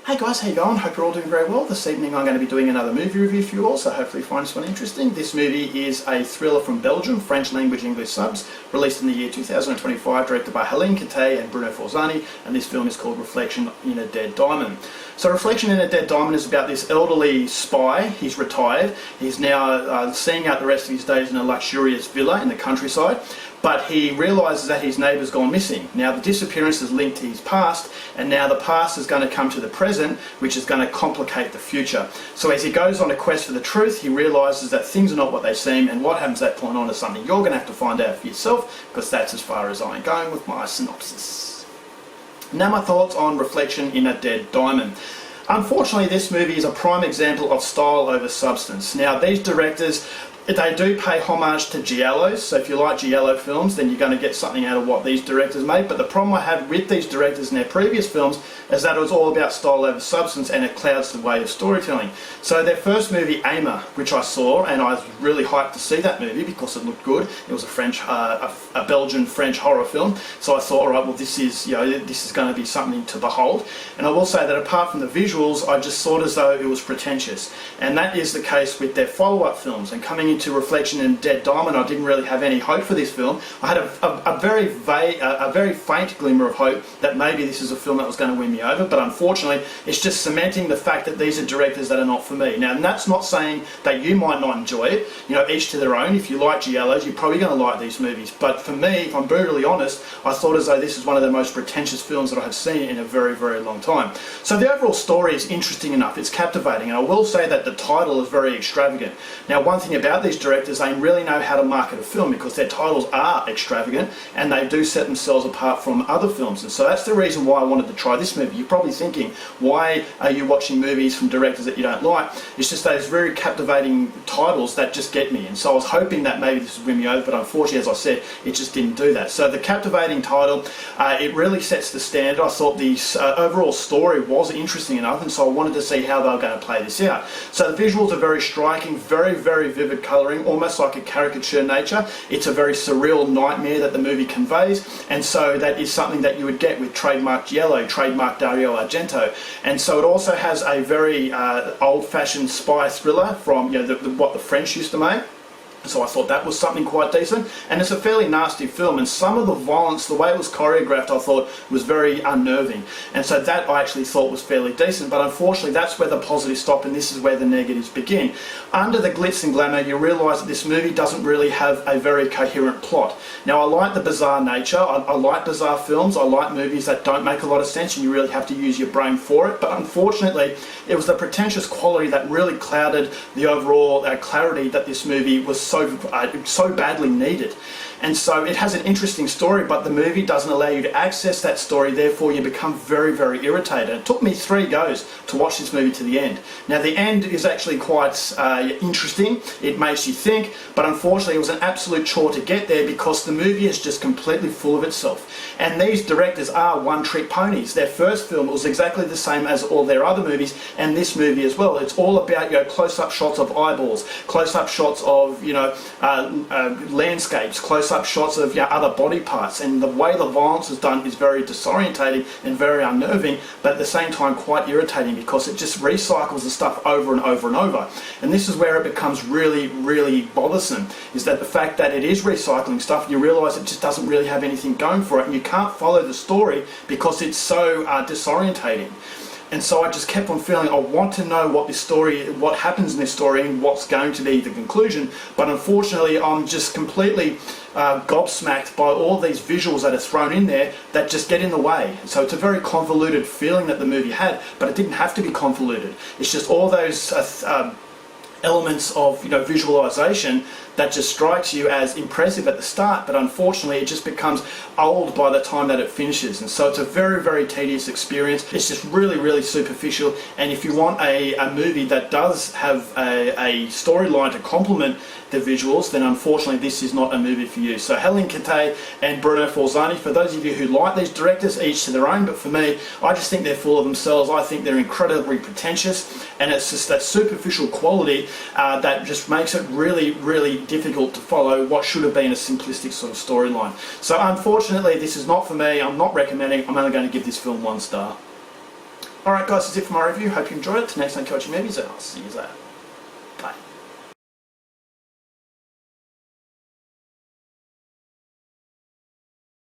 Hey guys, how you going? Hope you're all doing very well. This evening I'm going to be doing another movie review for you all, so hopefully you find this one interesting. This movie is a thriller from Belgium, French language, English subs, released in the year 2025, directed by Hélène Cattet and Bruno Forzani, and this film is called Reflection in a Dead Diamond. So Reflection in a Dead Diamond is about this elderly spy. He's retired. He's now seeing out the rest of his days in a luxurious villa in the countryside, but he realises that his neighbour's gone missing. Now the disappearance is linked to his past, and now the past is going to come to the present, which is going to complicate the future. So as he goes on a quest for the truth, he realises that things are not what they seem, and what happens at that point on is something you're going to have to find out for yourself, because that's as far as I'm going with my synopsis. Now my thoughts on Reflection in a Dead Diamond. Unfortunately, this movie is a prime example of style over substance. Now these directors, they do pay homage to giallos, so if you like giallo films, then you're going to get something out of what these directors made. But the problem I had with these directors in their previous films is that it was all about style over substance, and it clouds the way of storytelling. So their first movie, Neighbour, which I saw, and I was really hyped to see that movie because it looked good. It was a Belgian-French horror film, so I thought, all right, well, this is going to be something to behold. And I will say that apart from the visuals, I just thought as though it was pretentious, and that is the case with their follow-up films. And coming into Reflection in Dead Diamond, I didn't really have any hope for this film. I had a very faint glimmer of hope that maybe this is a film that was going to win me over, but unfortunately it's just cementing the fact that these are directors that are not for me. Now, and that's not saying that you might not enjoy it, each to their own. If you like giallos, you're probably going to like these movies, but for me, if I'm brutally honest, I thought as though this is one of the most pretentious films that I have seen in a very, very long time. So the overall story is interesting enough, it's captivating, and I will say that the title is very extravagant. Now, one thing about these directors, they really know how to market a film because their titles are extravagant and they do set themselves apart from other films. And so that's the reason why I wanted to try this movie. You're probably thinking, why are you watching movies from directors that you don't like? It's just those very captivating titles that just get me. And so I was hoping that maybe this would win me over, but unfortunately, as I said, it just didn't do that. So the captivating title, it really sets the standard. I thought the overall story was interesting enough, and so I wanted to see how they were going to play this out. So the visuals are very striking, very, very vivid colouring, almost like a caricature nature. It's a very surreal nightmare that the movie conveys, and so that is something that you would get with trademark giallo, trademark Dario Argento. And so it also has a very old-fashioned spy thriller from what the French used to make. So I thought that was something quite decent, and it's a fairly nasty film, and some of the violence, the way it was choreographed, I thought was very unnerving, and so that I actually thought was fairly decent. But unfortunately, that's where the positives stop, and this is where the negatives begin. Under the glitz and glamour, you realise that this movie doesn't really have a very coherent plot. Now, I like the bizarre nature, I like bizarre films, I like movies that don't make a lot of sense and you really have to use your brain for it, but unfortunately, it was the pretentious quality that really clouded the overall clarity that this movie was so badly needed. And so it has an interesting story, but the movie doesn't allow you to access that story, therefore you become very, very irritated. It took me 3 goes to watch this movie to the end. Now the end is actually quite interesting, it makes you think, but unfortunately it was an absolute chore to get there because the movie is just completely full of itself. And these directors are one-trick ponies. Their first film was exactly the same as all their other movies, and this movie as well. It's all about close-up shots of eyeballs, close-up shots of landscapes, close-up shots of other body parts, and the way the violence is done is very disorientating and very unnerving, but at the same time quite irritating because it just recycles the stuff over and over and over. And this is where it becomes really, really bothersome, is that the fact that it is recycling stuff, you realise it just doesn't really have anything going for it, and you can't follow the story because it's so disorientating. And so I just kept on feeling I want to know what happens in this story and what's going to be the conclusion, but unfortunately I'm just completely gobsmacked by all these visuals that are thrown in there that just get in the way. So it's a very convoluted feeling that the movie had, but it didn't have to be convoluted. It's just all those elements of visualization that just strikes you as impressive at the start, but unfortunately it just becomes old by the time that it finishes. And so it's a very, very tedious experience. It's just really, really superficial, and if you want a movie that does have a storyline to complement the visuals, then unfortunately this is not a movie for you. So Hélène Cattet and Bruno Forzani, for those of you who like these directors, each to their own, but for me, I just think they're full of themselves. I think they're incredibly pretentious, and it's just that superficial quality that just makes it really, really difficult to follow what should have been a simplistic sort of storyline. So unfortunately this is not for me. I'm not recommending. I'm only going to give this film 1 star. Alright guys, that's it for my review. Hope you enjoyed it. Till next time, coaching movies, and I'll see you later. Bye.